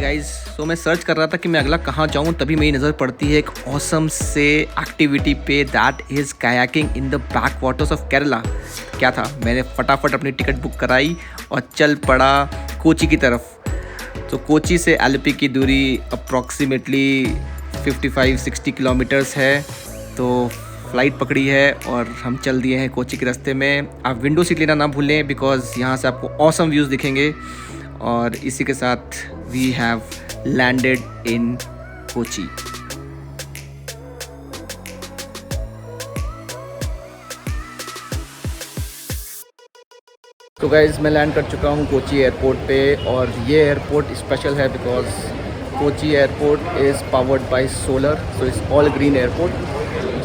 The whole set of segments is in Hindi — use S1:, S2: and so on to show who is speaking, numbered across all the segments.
S1: गाइस, सो मैं सर्च कर रहा था कि मैं अगला कहाँ जाऊँ, तभी मेरी नज़र पड़ती है एक ऑसम से एक्टिविटी पे, that is kayaking in the back waters of Kerala. क्या था, मैंने फटाफट अपनी टिकट बुक कराई और चल पड़ा कोची की तरफ। तो कोची से एलेप्पी की दूरी अप्रॉक्सीमेटली 55-60 किलोमीटर्स है। तो फ़्लाइट पकड़ी है और हम चल दिए हैं कोची के रास्ते में। आप विंडो सीट लेना ना भूलें बिकॉज़ यहाँ से आपको ऑसम व्यूज़ दिखेंगे। और इसी के साथ we have landed in Kochi. तो गाइज़, मैं लैंड कर चुका हूँ कोची एयरपोर्ट पे। और ये एयरपोर्ट स्पेशल है because Kochi airport is powered by solar, so it's all green airport.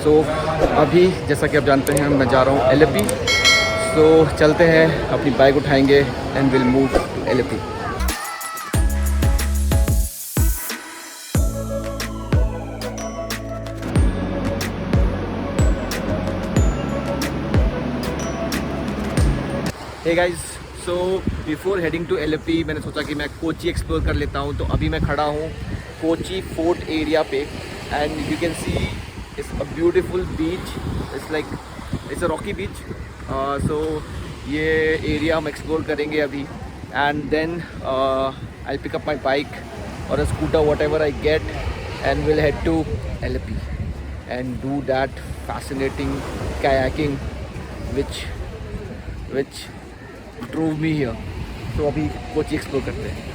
S1: So अभी जैसा कि आप जानते हैं मैं जा रहा हूँ एलेप्पी। सो चलते हैं, अपनी बाइक उठाएंगे and will move to Alleppey. Hey guys, so before heading to Alleppey मैंने सोचा कि मैं कोची एक्सप्लोर कर लेता हूँ। तो अभी मैं खड़ा हूँ कोची फोर्ट एरिया पे and you can see it's a beautiful beach. It's a rocky beach. So ये एरिया हम एक्सप्लोर करेंगे अभी and then I pick up my bike और a scooter whatever I get and will head to Alleppey and do that fascinating kayaking which drove me here. तो अभी कोची एक्सप्लोर करते हैं।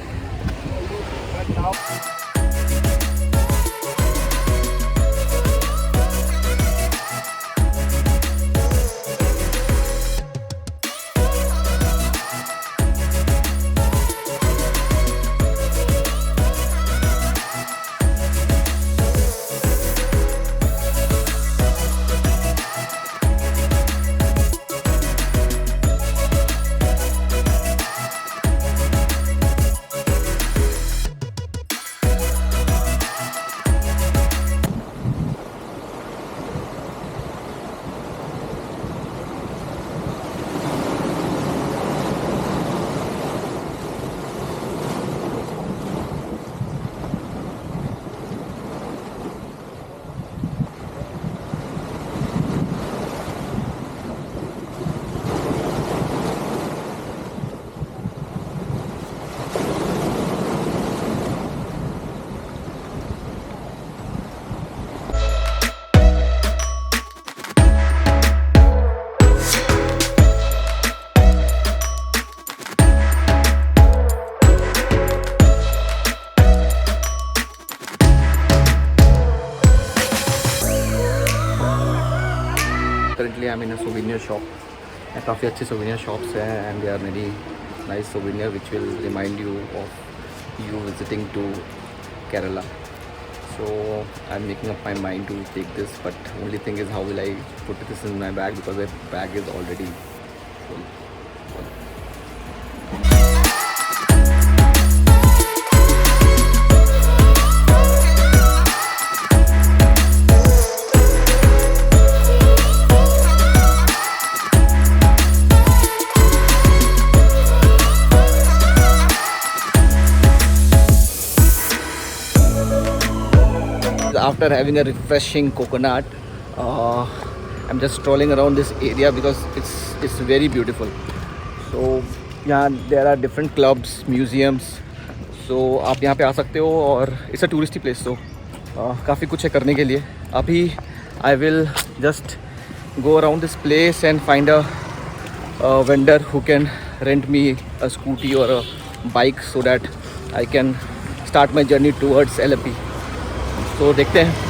S1: Currently I'm in a souvenir shop. काफ़ी अच्छे souvenir shops हैं and there are many nice souvenir which will remind you of you visiting to Kerala. So I'm making up my mind to take this, but only thing is how will I put this in my bag because the bag is already full. After having a refreshing coconut, I'm just strolling around this area because it's very beautiful. So यहाँ there are different clubs, museums. So आप यहाँ पे आ सकते हो और it's a touristy place. So काफ़ी कुछ है करने के लिए। अभी I will just go around this place and find a vendor who can rent me a scooty or a bike so that I can start my journey towards Alleppey. तो देखते हैं।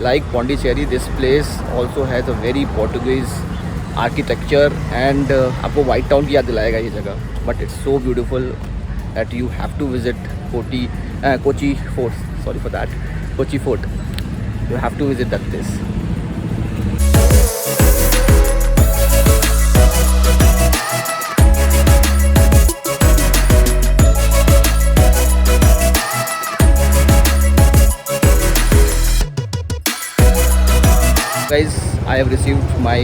S1: Like Pondicherry, this place also has a very Portuguese architecture and आपको White Town की याद दिलाएगा ये जगह। But it's so beautiful that you have to visit Kochi Fort. Sorry for that, Kochi Fort. You have to visit that place. Guys, I have received my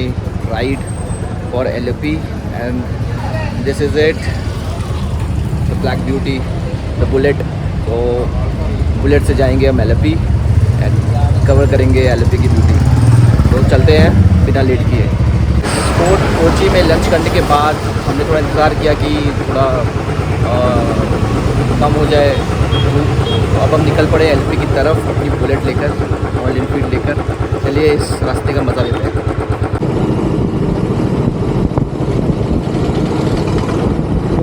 S1: ride for Alleppey and this is it, the black beauty, the bullet. तो बुलेट से जाएंगे हम Alleppey एंड कवर करेंगे Alleppey की ब्यूटी। तो चलते हैं बिना लेट किए। स्पोर्ट कोची में लंच करने के बाद हमने थोड़ा इंतज़ार किया कि थोड़ा कम हो जाए। तो अब हम निकल पड़े Alleppey की तरफ अपनी बुलेट लेकर, रॉयल एनफील्ड लेकर। चलिए इस रास्ते का मज़ा लेते हैं।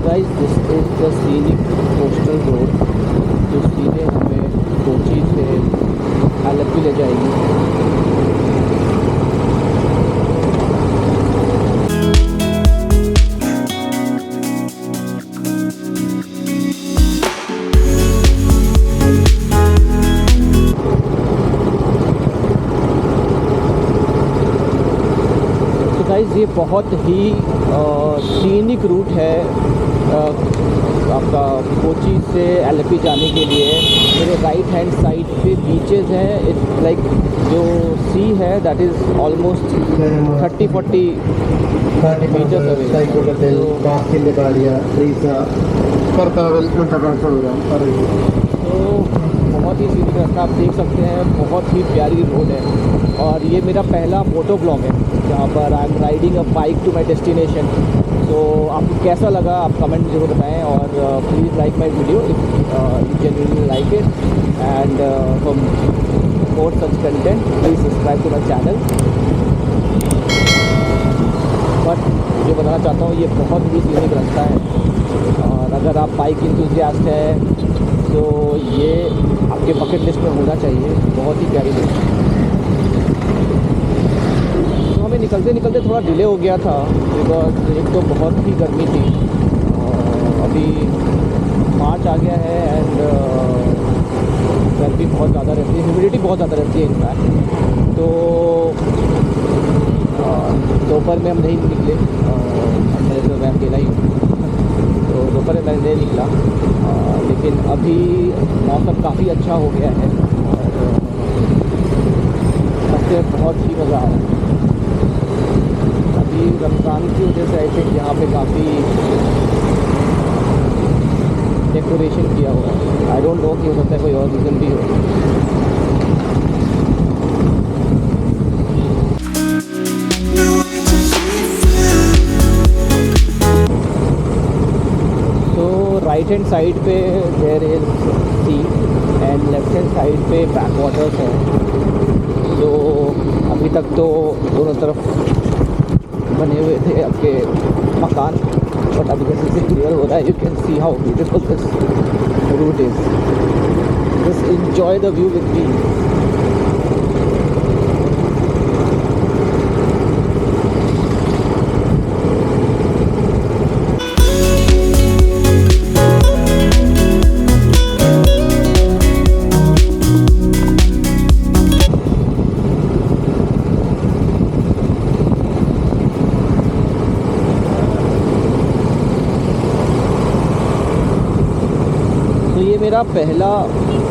S1: Guys, this is the scenic coastal road जो सीधे हमें कोची से Alleppey ले जाएगी। ये बहुत ही सीनिक रूट है आपका कोची से Alleppey जाने के लिए। मेरे राइट हैंड साइड पे बीचेस हैं। इट्स लाइक जो सी है that is almost 30-40 metres away. तो बहुत ही सीनिक रास्ता आप देख सकते हैं, बहुत ही प्यारी रोड है। और ये मेरा पहला मोटो ब्लॉग है जहाँ पर I am riding a bike to my destination. तो आपको कैसा लगा आप कमेंट जरूर बताएं और please like my video if you genuinely like it and for more such content please subscribe to my channel. But जो बताना चाहता हूँ, ये बहुत ही सीनिक रास्ता है और अगर आप बाइक इंथुसियास्ट हैं तो ये आपके बकेट लिस्ट में होना चाहिए। बहुत ही प्यारी लिस्ट। तो हमें निकलते निकलते थोड़ा डिले हो गया था बिकॉज एक तो बहुत ही गर्मी थी। अभी मार्च आ गया है एंड गर्मी बहुत ज़्यादा रहती है, ह्यूमिडिटी बहुत ज़्यादा रहती है इनफैक्ट। तो दोपहर में हम नहीं निकले, मेरे तो मैं अकेला ही हूँ तो दोपहर में मैं नहीं निकला। लेकिन अभी मौसम काफ़ी अच्छा हो गया है और सबसे बहुत ही मज़ा आ रहा है। अभी रमज़ान की वजह से आई थिंक यहाँ पे काफ़ी डेकोरेशन किया हुआ है। आई डोंट नो कि हो सकता है कोई और रीज़न भी हो। राइट हैंड साइड पे there is sea and left hand side पे बैक वाटर्स हैं। तो अभी तक तो दोनों तरफ बने हुए थे आपके मकान, बट अभी जैसे से क्लियर हो रहा है you can see how beautiful this route is. Just enjoy the view with me. मेरा पहला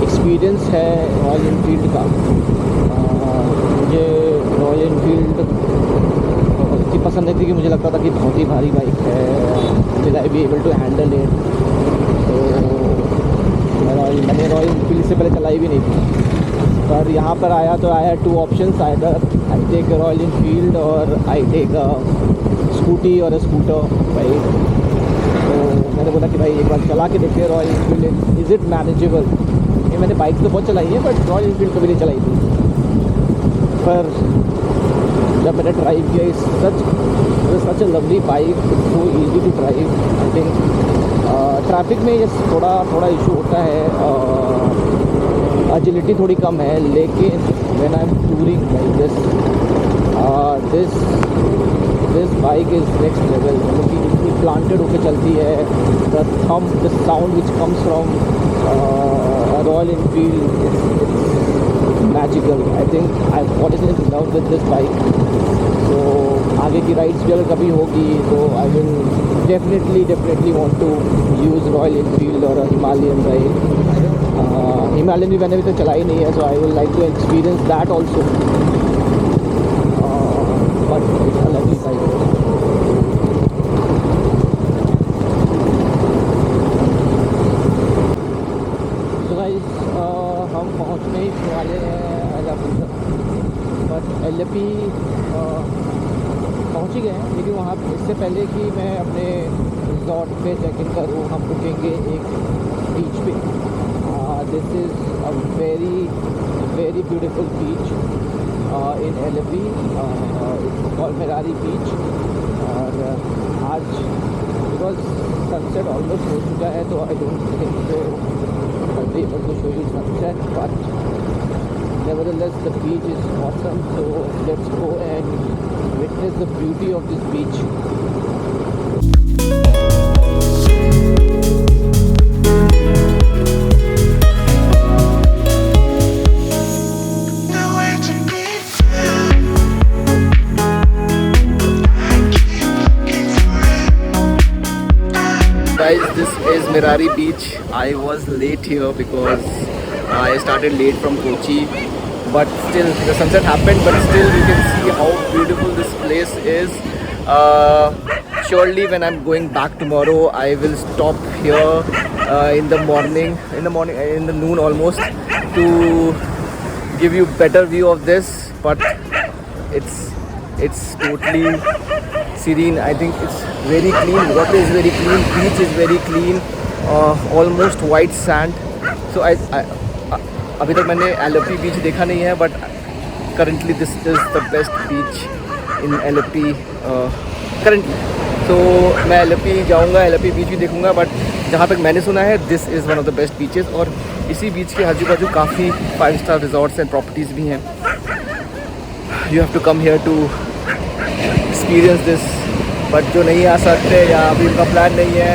S1: एक्सपीरियंस है रॉयल एनफील्ड का। मुझे रॉयल एनफील्ड इतनी पसंद नहीं थी कि मुझे लगता था कि बहुत ही भारी बाइक है, will I be able to handle it. तो मैंने रॉयल एनफील्ड से पहले चलाई भी नहीं थी, पर यहाँ पर आया तो I had two options, either I take Royal Enfield और आई टेक स्कूटी और स्कूटर बाइक। तो मैंने बोला कि भाई एक बार चला के देखिए royal Enfield, is it manageable. ये मैंने बाइक तो बहुत चलाई है बट रॉयल एनफील्ड कभी नहीं चलाई थी। पर जब मैंने ड्राइव किया, इस such a lovely bike, so easy to drive. I think traffic में ये थोड़ा इशू होता है, एजिलिटी थोड़ी कम है, लेकिन when I am touring like this bike is next level. मतलब कि इतनी प्लांटेड होकर चलती है, the sound which comes from Royal Enfield it's magical. I think I fallen in love with this bike. तो आगे की राइड्स भी अगर कभी होगी तो I will definitely want to use Royal Enfield और हिमालयन राइड। हिमालयन भी मैंने अभी तक चलाई नहीं है, so I will like to experience that also. but it's Alleppey side. So guys, हम पहुँचने ही वाले हैं Alleppey तक, बट Alleppey पहुँच ही गए हैं, लेकिन वहाँ इससे पहले कि मैं अपने रिजॉर्ट पे चेक इन करूँ, हम रुकेंगे एक बीच पे. This is a very beautiful beach in Alleppey. It's called Marari beach. और आज बिकॉज सनसेट ऑलमोस्ट हो चुका है, तो I don't think so I'll be able to show you sunset, but nevertheless the beach is awesome. So let's go and witness the beauty of this beach. Guys, this is Marari beach. I was late here because I started late from Kochi, but still the sunset happened, but still you can see how beautiful this place is. Surely when I'm going back tomorrow, I will stop here in the noon almost, to give you better view of this. But it's totally serene. I think it's very clean. Water is very clean. Beach is very clean. Almost white sand. So अभी तक मैंने Alleppey beach देखा नहीं है, but currently this is the best beach in Alleppey currently. So मैं Alleppey जाऊँगा, Alleppey beach भी देखूँगा, but जहाँ तक मैंने सुना है this is one of the best beaches. और इसी बीच के आजू बाजू काफ़ी 5-star resorts and properties भी हैं. You have to come here to experience this. But जो नहीं आ सकते या अभी उनका प्लान नहीं है,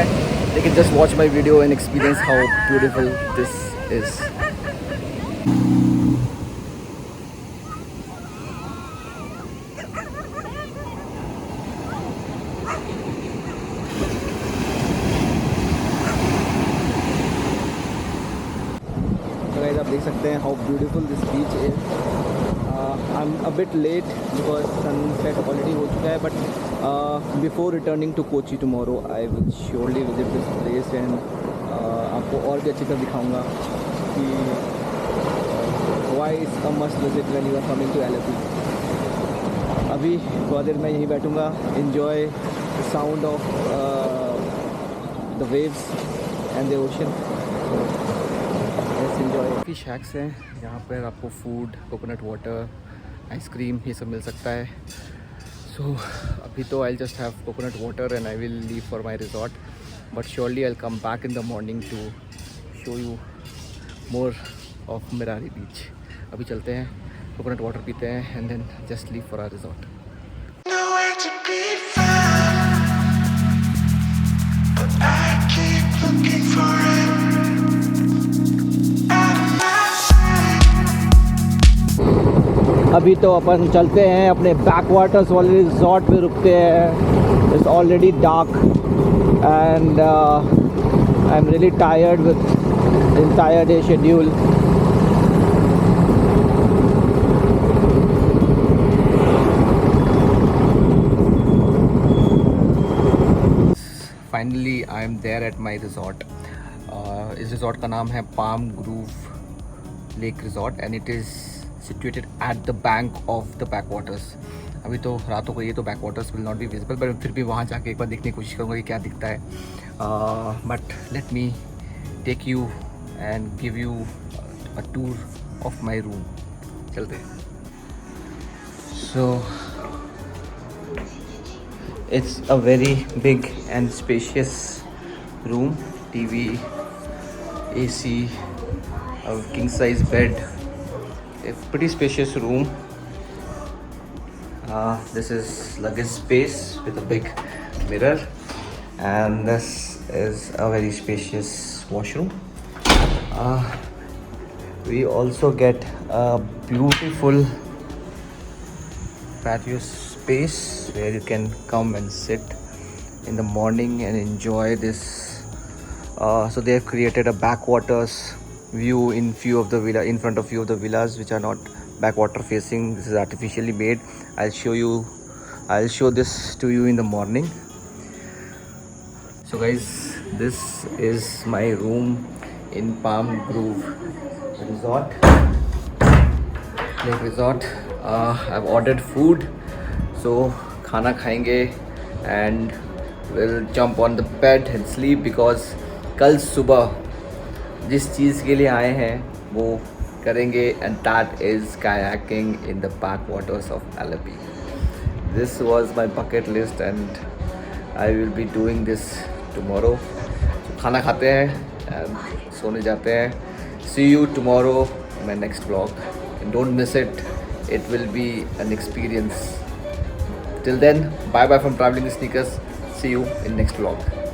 S1: लेकिन just watch my video and experience how beautiful this is. तो गाइस, आप देख सकते हैं how beautiful this beach is. I'm a bit late because sunset already हो चुका है, but before returning to Kochi tomorrow, I will surely visit this place and आपको और भी अच्छी तरह दिखाऊंगा कि why it's a must visit when you are coming to Alleppey. अभी थोड़ा देर मैं यहीं बैठूंगा, enjoy the sound of the waves and the ocean. Let's enjoy. काफ़ी शैक्स हैं यहाँ पर, आपको फूड, कोकोनट वाटर, आइसक्रीम ये सब मिल सकता है. सो अभी तो I just have coconut water and I will leave for my resort, but surely I will come back in the morning to show you more of Marari beach. अभी चलते हैं, कोकोनट वाटर पीते हैं and then just leave for our resort. अभी तो अपन चलते हैं अपने बैक वाटर्स वाले रिजॉर्ट पे, रुकते हैं. It's already dark and I am really tired with entire day schedule. Finally I am there at my resort. इस रिजॉर्ट का नाम है palm grove lake resort and it is situated at the bank of the backwaters. अभी तो रात हो गई है, तो backwaters will not be visible, but फिर भी वहाँ जाके एक बार देखने की कोशिश करूँगा कि क्या दिखता है. But let me take you and give you a tour of my room. चलते हैं. So it's a very big and spacious room. TV, AC, a king size bed. A pretty spacious room. This is luggage space with a big mirror, and this is a very spacious washroom. We also get a beautiful patio space where you can come and sit in the morning and enjoy this. So they have created a backwaters view in front of few of the villas which are not backwater facing. This is artificially made. I'll show you I'll show this to you in the morning. So guys, this is my room in Palm Grove Resort. Lake Resort. I've ordered food, so खाना खाएंगे and we'll jump on the bed and sleep because कल सुबह जिस चीज़ के लिए आए हैं वो करेंगे and that is kayaking in the backwaters of Alleppey. This was my bucket list and I will be doing this tomorrow. So, खाना खाते हैं and सोने जाते हैं. See you tomorrow in my next vlog. And don't miss it. It will be an experience. Till then, bye bye from Traveling Sneakers. See you in next vlog.